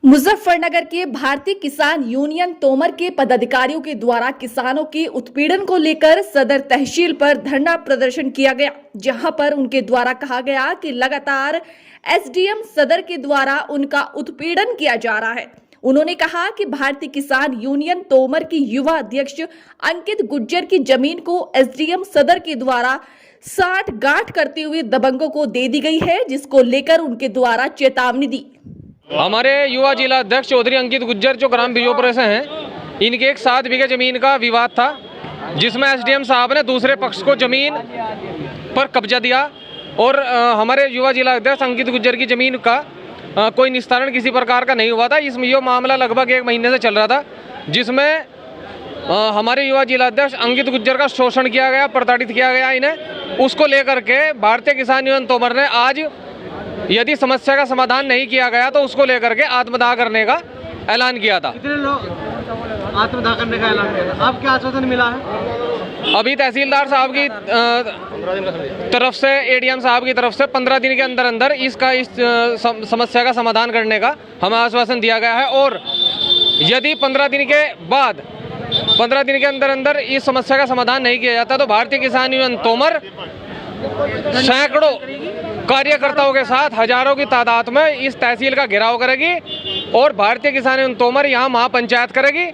मुजफ्फरनगर के भारतीय किसान यूनियन तोमर के पदाधिकारियों के द्वारा किसानों के उत्पीड़न को लेकर सदर तहसील पर धरना प्रदर्शन किया गया, जहां पर उनके द्वारा कहा गया कि लगातार एसडीएम सदर के द्वारा उनका उत्पीड़न किया जा रहा है। उन्होंने कहा कि भारतीय किसान यूनियन तोमर की युवा अध्यक्ष अंकित गुज्जर की जमीन को एसडीएम सदर के द्वारा 60 गांठ करते हुए दबंगों को दे दी गई है, जिसको लेकर उनके द्वारा चेतावनी दी। हमारे युवा जिला अध्यक्ष चौधरी अंकित गुज्जर जो ग्राम बिजोपुर से हैं, इनके एक 7 बीघे जमीन का विवाद था, जिसमें एसडीएम साहब ने दूसरे पक्ष को जमीन पर कब्जा दिया और हमारे युवा जिला अध्यक्ष अंकित गुज्जर की जमीन का कोई निस्तारण किसी प्रकार का नहीं हुआ था। इसमें ये मामला लगभग 1 महीने से चल रहा था, जिसमें हमारे युवा जिला अध्यक्ष अंकित गुज्जर का शोषण किया गया, प्रताड़ित किया गया इन्हें। उसको लेकर के भारतीय किसान यूनियन तोमर ने आज यदि समस्या का समाधान नहीं किया गया तो उसको लेकर के आत्मदाह करने का ऐलान किया था। कितने लोग आत्मदाह करने का ऐलान किया था? अब क्या आश्वासन मिला है? अभी तहसीलदार साहब की तरफ से, एडीएम साहब की तरफ से 15 दिन के अंदर अंदर इस समस्या का समाधान करने का हमें आश्वासन दिया गया है। और यदि 15 दिन के अंदर अंदर इस समस्या का समाधान नहीं किया जाता तो भारतीय किसान यूनियन तोमर सैकड़ों कार्यकर्ताओं के साथ हजारों की तादाद में इस तहसील का घेराव करेगी और भारतीय किसान यूनियन तोमर यहाँ महापंचायत करेगी।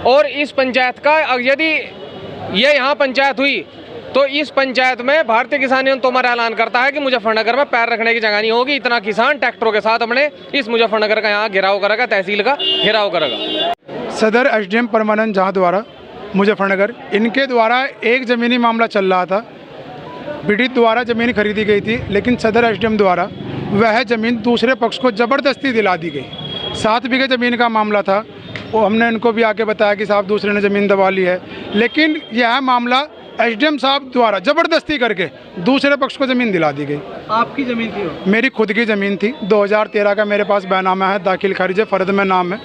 और इस पंचायत का यदि ये यहाँ पंचायत हुई तो इस पंचायत में भारतीय किसान यूनियन तोमर ऐलान करता है कि मुजफ्फरनगर में पैर रखने की जगह नहीं होगी। इतना किसान ट्रैक्टरों के साथ अपने इस मुजफ्फरनगर का यहाँ घेराव करेगा, तहसील का घेराव करेगा। सदर एसडीएम परमानंद जहाँ द्वारा मुजफ्फरनगर, इनके द्वारा एक ज़मीनी मामला चल रहा था। पीड़ित द्वारा ज़मीन खरीदी गई थी, लेकिन सदर एसडीएम द्वारा वह ज़मीन दूसरे पक्ष को ज़बरदस्ती दिला दी गई। 7 बीघे ज़मीन का मामला था। वो हमने इनको भी आके बताया कि साहब दूसरे ने ज़मीन दबा ली है, लेकिन यह मामला एसडीएम साहब द्वारा ज़बरदस्ती करके दूसरे पक्ष को ज़मीन दिला दी गई। आपकी ज़मीन थी वो? मेरी खुद की ज़मीन थी। 2013 का मेरे पास बैनामा है, दाखिल खारिज फर्द में नाम है।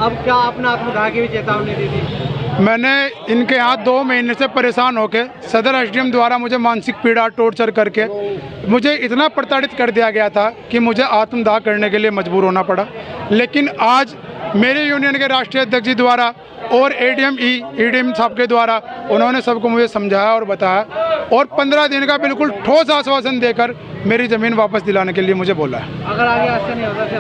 अब क्या आपने आत्मदाह की भी चेतावनी दी थी? मैंने इनके यहाँ 2 महीने से परेशान होकर सदर एसडीएम द्वारा मुझे मानसिक पीड़ा, टॉर्चर करके मुझे इतना प्रताड़ित कर दिया गया था कि मुझे आत्मदाह करने के लिए मजबूर होना पड़ा। लेकिन आज मेरे यूनियन के राष्ट्रीय अध्यक्ष जी द्वारा और एडीएम साहब के द्वारा उन्होंने सबको मुझे समझाया और बताया और 15 दिन का बिल्कुल ठोस आश्वासन देकर मेरी ज़मीन वापस दिलाने के लिए मुझे बोला है। अगर आगे ऐसा नहीं होता फिर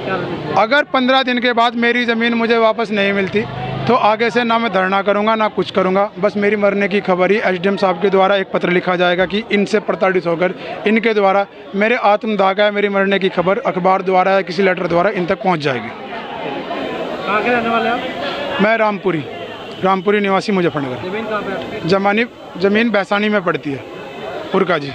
क्या? अगर 15 दिन के बाद मेरी ज़मीन मुझे वापस नहीं मिलती तो आगे से ना मैं धरना करूंगा ना कुछ करूंगा। बस मेरी मरने की खबर ही एसडीएम साहब के द्वारा एक पत्र लिखा जाएगा कि इनसे प्रताड़ित होकर इनके द्वारा मेरे आत्मदाह का, मेरी मरने की खबर अखबार द्वारा या किसी लेटर द्वारा इन तक पहुंच जाएगी। कहाँ के रहने वाले आप? मैं रामपुरी निवासी मुजफ्फरनगर। जमीन कहाँ पे? ज़मीन बैसानी में पड़ती है, पुरका जी।